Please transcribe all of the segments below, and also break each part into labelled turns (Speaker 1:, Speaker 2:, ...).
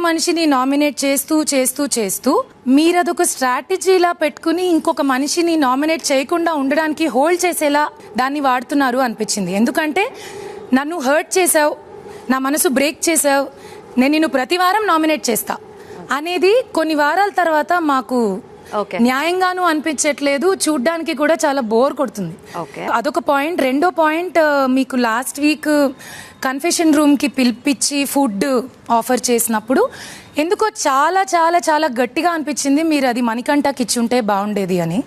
Speaker 1: మనిషిని నామినేట్ చేస్తూ చేస్తూ చేస్తూ మీరు అదొక స్ట్రాటజీలా పెట్టుకుని ఇంకొక మనిషిని నామినేట్ చేయకుండా ఉండడానికి హోల్డ్ చేసేలా దాన్ని వాడుతున్నారు అనిపించింది. ఎందుకంటే నన్ను హర్ట్ చేసావు, నా మనసు బ్రేక్ చేసావు, నేను నిన్ను ప్రతి వారం నామినేట్ చేస్తా అనేది కొన్ని వారాల తర్వాత మాకు న్యాయంగాను అనిపించట్లేదు, చూడ్డానికి కూడా చాలా బోర్ కొడుతుంది. అదొక పాయింట్. రెండో పాయింట్, మీకు లాస్ట్ వీక్ కన్ఫెషన్ రూమ్ కి పిలిపించి ఫుడ్ ఆఫర్ చేసినప్పుడు ఎందుకో చాలా చాలా చాలా గట్టిగా అనిపించింది, మీరు అది మణికంఠకి ఇచ్చుంటే బాగుండేది అని.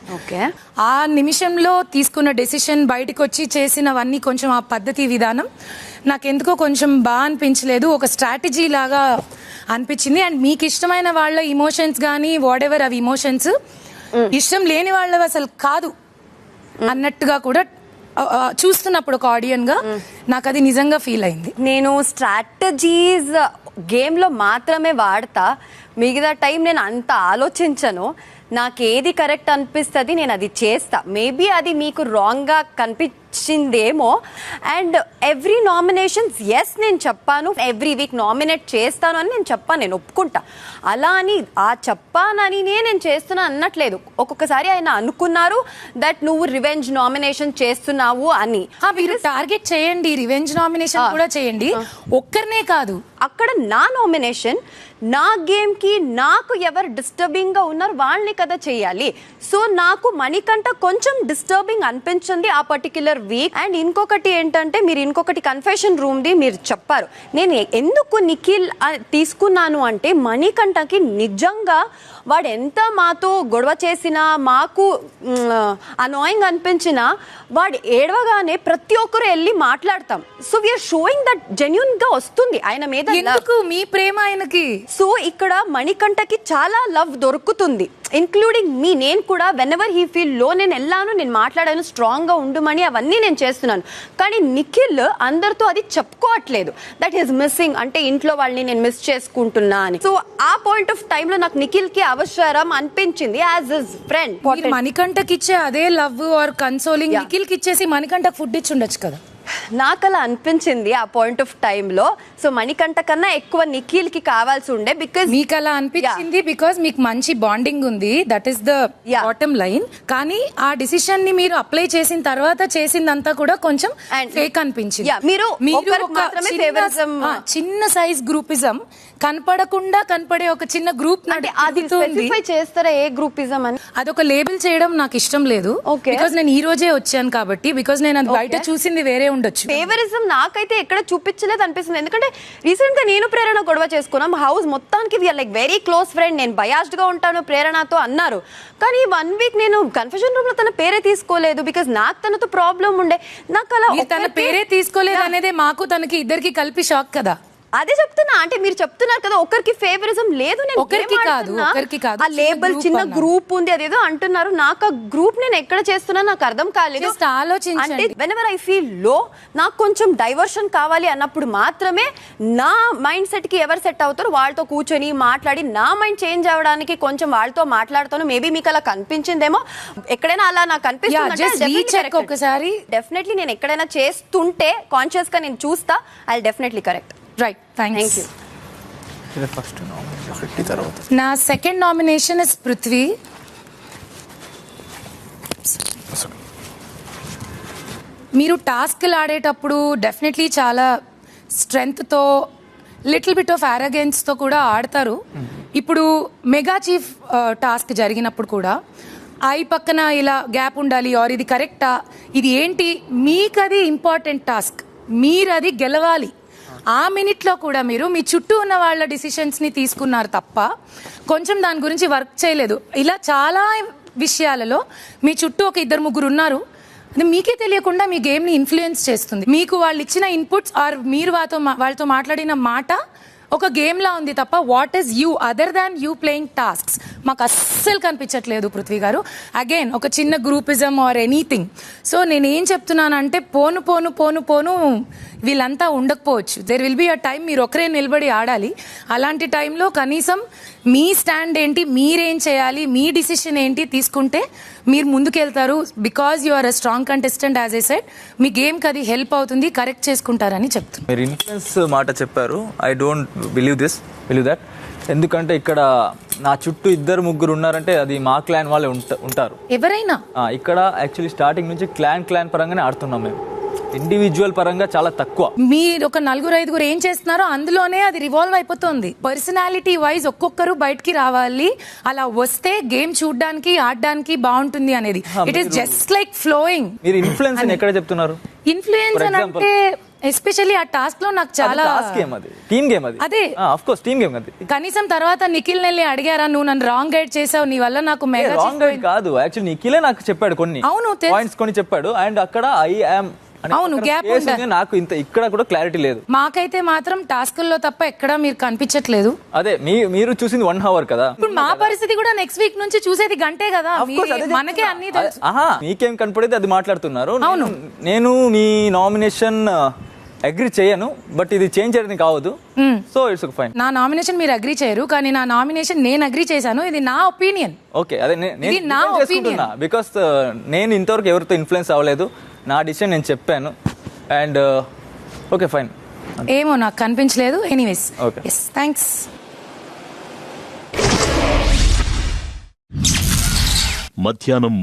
Speaker 1: ఆ నిమిషంలో తీసుకున్న డెసిషన్, బయటకు వచ్చి చేసినవన్నీ కొంచెం ఆ పద్ధతి విధానం నాకెందుకో కొంచెం బాగా అనిపించలేదు, ఒక స్ట్రాటజీ లాగా అనిపించింది. అండ్ మీకు ఇష్టమైన వాళ్ళ ఇమోషన్స్ కానీ వాట్ ఎవర్ అవి ఇమోషన్స్ ఇష్టం లేని వాళ్ళవి అసలు కాదు అన్నట్టుగా కూడా చూస్తున్నప్పుడు ఒక ఆడియన్ గా నాకు అది నిజంగా ఫీల్ అయింది.
Speaker 2: నేను స్ట్రాటజీస్ గేమ్ లో మాత్రమే వాడతా, మిగతా టైం నేను అంత ఆలోచించను. నాకు ఏది కరెక్ట్ అనిపిస్తుంది నేను అది చేస్తా. మేబీ అది మీకు రాంగ్గా కనిపించిందేమో. అండ్ ఎవ్రీ నామినేషన్స్ ఎస్ నేను చెప్పాను, ఎవ్రీ వీక్ నామినేట్ చేస్తాను అని నేను చెప్పాను, నేను ఒప్పుకుంటా. అలా అని ఆ చెప్పానని నేను చేస్తున్నా అన్నట్లేదు. ఒక్కొక్కసారి ఆయన అనుకున్నారు దట్ నువ్వు రివెంజ్ నామినేషన్ చేస్తున్నావు అని.
Speaker 1: మీరు టార్గెట్ చేయండి, రివెంజ్ నామినేషన్ కూడా చేయండి, ఒక్కరినే కాదు.
Speaker 2: అక్కడ నా నామినేషన్, నా గేమ్ కి నాకు ఎవరు డిస్టర్బింగ్ గా ఉన్నారు వాళ్ళని కదా చేయాలి. సో నాకు మణికంఠ కొంచెం డిస్టర్బింగ్ అనిపించింది ఆ పర్టిక్యులర్ వీక్. అండ్ ఇంకొకటి ఏంటంటే, మీరు ఇంకొకటి కన్ఫెషన్ రూమ్ ది మీరు చెప్పారు. నేను ఎందుకు నిఖిల్ తీసుకున్నాను అంటే, మణికంఠకి నిజంగా వాడు ఎంత మాతో గొడవ చేసినా, మాకు అనాయింగ్ అనిపించినా, వాడు ఏడవగానే ప్రతి ఒక్కరు వెళ్ళి మాట్లాడతాం. So we're showing that genuine గా వస్తుంది ఆయన మీద
Speaker 1: మీ ప్రేమ ఆయనకి.
Speaker 2: సో ఇక్కడ మణికంఠకి చాలా లవ్ దొరుకుతుంది, ఇంక్లూడింగ్ మీ. నేను కూడా వెన్ ఎవర్ హీ ఫీల్ లో నేను వెళ్ళాను, నేను మాట్లాడాను, స్ట్రాంగ్ గా ఉండమని అవన్నీ నేను చేస్తున్నాను. కానీ నిఖిల్ అందరితో అది చెప్పుకోవట్లేదు, దట్ ఈస్ మిస్సింగ్. అంటే ఇంట్లో వాళ్ళని నేను మిస్ చేసుకుంటున్నా అని. సో ఆ పాయింట్ ఆఫ్ టైమ్ లో నాకు నిఖిల్ కి అవసరం అనిపించింది యాజ్ హిస్ ఫ్రెండ్.
Speaker 1: మణికంఠకి ఇచ్చే అదే లవ్ ఆర్ కన్సోలింగ్ నిఖిల్ కి ఇచ్చేసి మణికంఠకి ఫుడ్ ఇచ్చి ఉండొచ్చు కదా.
Speaker 2: నాకు అలా అనిపించింది ఆ పాయింట్ ఆఫ్ టైమ్ లో. సో మణికంఠ కన్నా ఎక్కువ నిఖిల్ కి కావాల్సి ఉండే. బికాస్
Speaker 1: మీకు అలా అనిపించింది బికాస్ మీకు మంచి బాండింగ్ ఉంది, that is the bottom line. కానీ ఆ డిసిషన్ ని మీరు అప్లై చేసిన తర్వాత చేసిందంతా కూడా కొంచెం ఫేక్ అనిపించింది.
Speaker 2: మీరు
Speaker 1: చిన్న సైజ్ గ్రూపిజం కనపడకుండా కనపడే ఒక చిన్న గ్రూప్
Speaker 2: చేస్తారా ఏ గ్రూపిజం అని,
Speaker 1: అదొక లేబుల్ చేయడం నాకు ఇష్టం లేదు. బికాస్ నేను ఈ రోజే వచ్చాను కాబట్టి, బికాస్ నేను అది బయట చూసింది వేరే ఉండొచ్చు.
Speaker 2: ఫేవరిజం నాకైతే ఎక్కడ చూపించలేదు అనిపిస్తుంది. ఎందుకంటే రీసెంట్ గా నేను ప్రేరణ గొడవ చేసుకున్నాం హౌస్ మొత్తానికి, we're like very close friend, నేను బయాస్డ్ గా ఉంటాను ప్రేరణతో అన్నారు. కానీ 1 వీక్ నేను కన్ఫ్యూజన్ రూమ్ లో తన పేరే తీసుకోలేదు, బికాస్ నాకు తనతో ప్రాబ్లం ఉండే. నాకు అలా
Speaker 1: తన పేరే తీసుకోలేదు అనేది మాకు తనకి ఇద్దరికి కలిపి షాక్ కదా.
Speaker 2: అదే చెప్తున్నా, అంటే మీరు చెప్తున్నారు కదా ఒకరికి ఫేవరిజం లేదు, నేను
Speaker 1: ఒకరికి కాదు
Speaker 2: ఆ లేబుల్ చిన్న గ్రూప్ ఉంది అదేదో అంటున్నారు. నాకు ఆ గ్రూప్ నేను ఎక్కడ చేస్తున్నా నాకు అర్థం కాలేదు.
Speaker 1: ఆలోచించండి,
Speaker 2: వెనెవర్ ఐ ఫీల్ లో నాకు కొంచెం డైవర్షన్ కావాలి అన్నప్పుడు మాత్రమే నా మైండ్ సెట్ కి ఎవరు సెట్ అవుతారు వాళ్ళతో కూర్చొని మాట్లాడి నా మైండ్ చేంజ్ అవ్వడానికి కొంచెం వాళ్ళతో మాట్లాడతాను. మేబీ మీకు అలా కనిపించిందేమో, ఎక్కడైనా అలా నాకు అనిపిస్తుంది.
Speaker 1: ఒకసారి
Speaker 2: డెఫినెట్లీ నేను ఎక్కడైనా చేస్తుంటే కాన్షియస్ గా నేను చూస్తా, I definitely correct.
Speaker 1: Right, thank you. నా సెకండ్ నామినేషన్ ఇస్ పృథ్వీ. మీరు టాస్క్లు ఆడేటప్పుడు డెఫినెట్లీ చాలా స్ట్రెంగ్త్తో, లిటిల్ బిట్ ఆఫ్ ఆరోగెన్స్తో కూడా ఆడతారు. ఇప్పుడు మెగా చీఫ్ టాస్క్ జరిగినప్పుడు కూడా ఐ పక్కన ఇలా గ్యాప్ ఉండాలి, ఆర్ ఇది కరెక్టా, ఇది ఏంటి, మీకు అది ఇంపార్టెంట్ టాస్క్, మీరు అది గెలవాలి. ఆ మినిట్లో కూడా మీరు మీ చుట్టూ ఉన్న వాళ్ళ డిసిషన్స్ని తీసుకున్నారు తప్ప కొంచెం దాని గురించి వర్క్ చేయలేదు. ఇలా చాలా విషయాలలో మీ చుట్టూ ఒక 2-3 ఉన్నారు, అది మీకే తెలియకుండా మీ గేమ్ని ఇన్ఫ్లుయెన్స్ చేస్తుంది. మీకు వాళ్ళు ఇచ్చిన ఇన్పుట్స్ ఆర్ మీరు వాళ్ళతో మాట్లాడిన మాట ఒక గేమ్లా ఉంది తప్ప what is you other than you playing tasks. మాకు అస్సలు కనిపించట్లేదు పృథ్వీ గారు. అగైన్ ఒక చిన్న గ్రూపిజం ఆర్ ఎనీథింగ్. సో నేను ఏం చెప్తున్నానంటే పోను పోను పోను పోను వీళ్ళంతా ఉండకపోవచ్చు. There will be a time మీరు ఒకరే నిలబడి ఆడాలి. అలాంటి టైంలో కనీసం మీ స్టాండ్ ఏంటి, మీరేం చేయాలి, మీ డిసిషన్ ఏంటి తీసుకుంటే మీరు ముందుకెళ్తారు. Because you are a strong contestant as I said, మీ గేమ్కి అది హెల్ప్ అవుతుంది, కరెక్ట్ చేసుకుంటారని చెప్తున్నాను.
Speaker 3: మీరు ఇన్ఫ్లుయెన్స్ మాట చెప్పారు. I don't believe that. ఎందుకంటే ఇక్కడ నా చుట్టూ 2-3 ఉన్నారంటే అది మా క్లాన్ వాళ్ళే ఉంటారు
Speaker 1: ఎవరైనా.
Speaker 3: ఇక్కడ యాక్చువల్లీ స్టార్టింగ్ నుంచి క్లాన్ పరంగానే ఆడుతున్నాం మేము. ఇండివిజువల్ పరంగా చాలా తక్కువ.
Speaker 1: మీరు ఒక 4-5 ఏం చేస్తున్నారో అందులోనే అది రివాల్వ్ అయిపోతుంది. పర్సనాలిటీ వైజ్ ఒక్కొక్కరు బయటికి రావాలి. అలా వస్తే గేమ్ చూడడానికి ఆడడానికి బాగుంటుంది అనేది. It is just like flowing.
Speaker 3: మీరు ఇన్ఫ్లుయెన్స్ ఎక్కడ చెప్తున్నారు?
Speaker 1: ఇన్ఫ్లుయెన్స్ అని అంటే ఎస్పెషల్లీ ఆ టాస్క్ లో నాకు చాలా
Speaker 3: టీమ్ గేమ్ అది.
Speaker 1: అదే
Speaker 3: ఆఫ్ కోర్స్ టీమ్ గేమ్ అది.
Speaker 1: కనీసం తర్వాత నిఖిల్ నెల్లి అడిగారా, నువ్వు నన్ను రాంగ్ గైడ్ చేసావు, నీ వల్ల నాకు మెగా
Speaker 3: రాంగ్ గైడ్ కాదు, యాక్చువల్లీ నిఖిలే నాకు చెప్పాడు కొన్ని పాయింట్స్ కొన్ని చెప్పాడు. అండ్ అక్కడ ఐ యామ్
Speaker 1: అవును గ్యాప్ ఉంది.
Speaker 3: నాకు ఇక్కడ కూడా క్లారిటీ లేదు.
Speaker 1: మాకైతే మాత్రం టాస్కుల్లో తప్ప ఎక్కడా మీరు కనిపించట్లేదు.
Speaker 3: అదే మీరు చూసింది 1 hour కదా.
Speaker 1: ఇప్పుడు మా పరిస్థితి కూడా నెక్స్ట్ వీక్ నుంచి చూసేది గంటే కదా. మనకే అన్ని తెలుసు.
Speaker 3: మీకేం కనపడేది అది మాట్లాడుతున్నారు.
Speaker 1: అవును,
Speaker 3: నేను మీ నామినేషన్ అగ్రి చేయను, బట్ ఇది చేంజ్ చేయడానికి కావద్దు. So it's fine.
Speaker 1: నా నామినేషన్ మీరు అగ్రి చేయరు, కానీ నా నామినేషన్ నేను అగ్రి చేశాను. ఇది నా ఒపీనియన్.
Speaker 3: ఓకే, అదే నేను చేసుకుంటున్నా. బికాస్ నేను ఇంతవరకు ఎవరితో ఇన్ఫ్లుయెన్స్ అవ్వలేదు. నా డిసిషన్ నేను చెప్పాను. And okay fine.
Speaker 1: ఏమో నాకు కనిపించలేదు. Anyways,
Speaker 3: okay,
Speaker 1: thanks.
Speaker 4: మధ్యాహ్నం